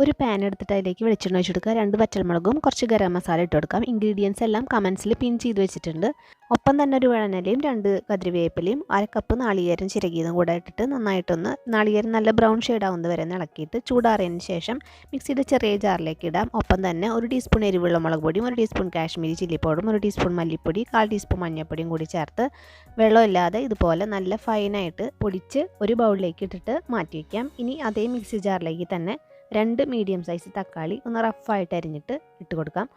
ഒരു പാൻ എടുത്തിട്ട് അതിലേക്ക് വെളിച്ചെണ്ണ ഒഴിച്ച് കൊടുക്കുക. 2 വറ്റൽമുളകും കുറച്ച് ഗരം മസാല ഇട്ട് കൊടുക്കാം. ഇൻഗ്രീഡിയൻസ് എല്ലാം കമൻസിൽ പിൻ ചെയ്ത് വെച്ചിട്ടുണ്ട്. ഒപ്പം തന്നെ ഒരു വേളനലയും 2 കതിരിവേപ്പിലയും 1/2 കപ്പ് നാളികേരം ചിരകിയതും കൂടെ ഇട്ടിട്ട് നന്നായിട്ടൊന്ന് നാളികേരം നല്ല ബ്രൗൺ ഷെയ്ഡ് ആവുന്നത് വരെ ഇളക്കിയിട്ട് ചൂടാറിയതിന് ശേഷം മിക്സിയുടെ ചെറിയ ജാറിലേക്ക് ഇടാം. ഒപ്പം തന്നെ 1 ടീസ്പൂൺ എരിവുള്ള മുളക് പൊടിയും 1 ടീസ്പൂൺ കാശ്മീരി ചില്ലി പൗഡറും 1 ടീസ്പൂൺ മല്ലിപ്പൊടി 1/4 ടീസ്പൂൺ മഞ്ഞൾപ്പൊടിയും കൂടി ചേർത്ത് വെള്ളമില്ലാതെ ഇതുപോലെ നല്ല ഫൈനായിട്ട് പൊടിച്ച് ഒരു ബൗളിലേക്ക് ഇട്ടിട്ട് മാറ്റി വയ്ക്കാം. ഇനി അതേ മിക്സി ജാറിലേക്ക് തന്നെ 2 മീഡിയം സൈസ് തക്കാളി ഒന്ന് റഫായിട്ട് അരിഞ്ഞിട്ട് ഇട്ട് കൊടുക്കാം.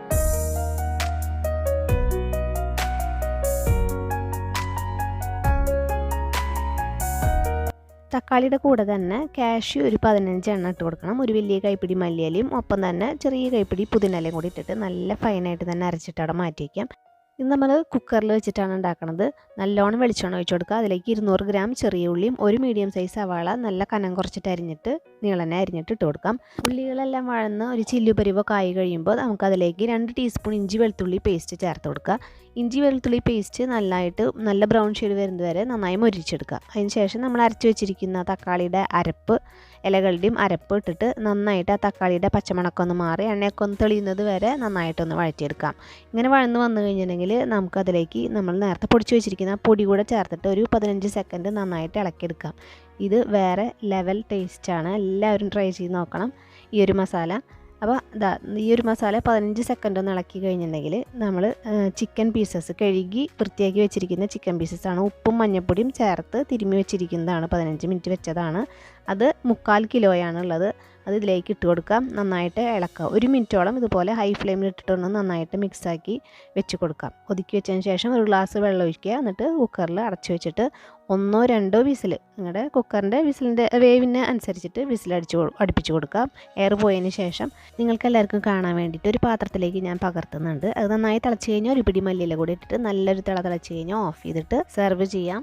തക്കാളിയുടെ കൂടെ തന്നെ കാഷ്യൂ ഒരു 15 എണ്ണം ഇട്ട് കൊടുക്കണം. ഒരു വലിയ കൈപ്പിടി മല്ലിയിലയും ഒപ്പം തന്നെ ചെറിയ കൈപ്പിടി പുതിനയിലയും കൂടി ഇട്ടിട്ട് നല്ല ഫൈനായിട്ട് തന്നെ അരച്ചിട്ട് അവിടെ മാറ്റി വയ്ക്കാം. ഇത് നമ്മൾ കുക്കറിൽ വെച്ചിട്ടാണ് ഉണ്ടാക്കുന്നത്. നല്ലോണം വെളിച്ചെണ്ണ ഒഴിച്ച് കൊടുക്കുക. അതിലേക്ക് 200 ഗ്രാം ചെറിയ ഉള്ളിയും 1 മീഡിയം സൈസ് സവാള നല്ല കനം കുറച്ചിട്ട് അരിഞ്ഞിട്ട് നീളനെ അരിഞ്ഞിട്ട് ഇട്ട് കൊടുക്കാം. ഉള്ളികളെല്ലാം വഴന്ന് ഒരു ചില്ലുപരിവോ കായി കഴിയുമ്പോൾ നമുക്കതിലേക്ക് 2 ടീസ്പൂൺ ഇഞ്ചി വെളുത്തുള്ളി പേസ്റ്റ് ചേർത്ത് കൊടുക്കുക. ഇഞ്ചി വെളുത്തുള്ളി പേസ്റ്റ് നല്ല ബ്രൗൺ ഷെയ്ഡ് വരുന്നത് വരെ നന്നായി മൊരിച്ചെടുക്കുക. അതിന് ശേഷം നമ്മൾ അരച്ച് വെച്ചിരിക്കുന്ന തക്കാളിയുടെ അരപ്പ് ഇലകളുടെയും അരപ്പ് ഇട്ടിട്ട് നന്നായിട്ട് ആ തക്കാളിയുടെ പച്ചമണക്കൊന്ന് മാറി എണ്ണയൊക്കെ ഒന്ന് തെളിയുന്നത് വരെ നന്നായിട്ടൊന്ന് വഴറ്റിയെടുക്കാം. ഇങ്ങനെ വഴന്ന് വന്നു കഴിഞ്ഞിട്ടുണ്ടെങ്കിൽ നമുക്കതിലേക്ക് നമ്മൾ നേരത്തെ പൊടിച്ച് വെച്ചിരിക്കുന്ന പൊടി കൂടെ ചേർത്തിട്ട് ഒരു 15 സെക്കൻഡ് നന്നായിട്ട് ഇളക്കിയെടുക്കാം. ഇത് വേറെ ലെവൽ ടേസ്റ്റാണ്. എല്ലാവരും ട്രൈ ചെയ്ത് നോക്കണം ഈ ഒരു മസാല. അപ്പോൾ ഈ ഒരു മസാല 15 സെക്കൻഡ് ഒന്ന് ഇളക്കി കഴിഞ്ഞിട്ടുണ്ടെങ്കിൽ നമ്മൾ ചിക്കൻ പീസസ് കഴുകി വൃത്തിയാക്കി വെച്ചിരിക്കുന്ന ചിക്കൻ പീസസാണ് ഉപ്പും മഞ്ഞൾപ്പൊടിയും ചേർത്ത് തിരുമ്മി വെച്ചിരിക്കുന്നതാണ്. 15 മിനിറ്റ് വെച്ചതാണ്. അത് 3/4 കിലോയാണുള്ളത്. അത് ഇതിലേക്ക് ഇട്ട് കൊടുക്കാം. നന്നായിട്ട് ഇളക്കുക. 1 മിനിറ്റോളം ഇതുപോലെ ഹൈ ഫ്ലെയിമിൽ ഇട്ടിട്ടൊന്ന് നന്നായിട്ട് മിക്സാക്കി വെച്ച് കൊടുക്കാം. ഒതുക്കി വെച്ചതിന് ശേഷം ഒരു ഗ്ലാസ് വെള്ളം ഒഴിക്കുക. എന്നിട്ട് കുക്കറിൽ അടച്ചു വെച്ചിട്ട് 1 or 2 വിസിൽ നിങ്ങളുടെ കുക്കറിൻ്റെ വിസിലിൻ്റെ വേവിന് അനുസരിച്ചിട്ട് അടുപ്പിച്ച് കൊടുക്കാം. എയർ പോയതിന് ശേഷം നിങ്ങൾക്ക് എല്ലാവർക്കും കാണാൻ വേണ്ടിയിട്ട് ഒരു പാത്രത്തിലേക്ക് ഞാൻ പകർത്തുന്നുണ്ട്. അത് നന്നായി തിളച്ച് കഴിഞ്ഞാൽ ഒരു പിടി മല്ലിയില കൂടി ഇട്ടിട്ട് നല്ലൊരു തിളച്ച് കഴിഞ്ഞാൽ ഓഫ് ചെയ്തിട്ട് സെർവ് ചെയ്യാം.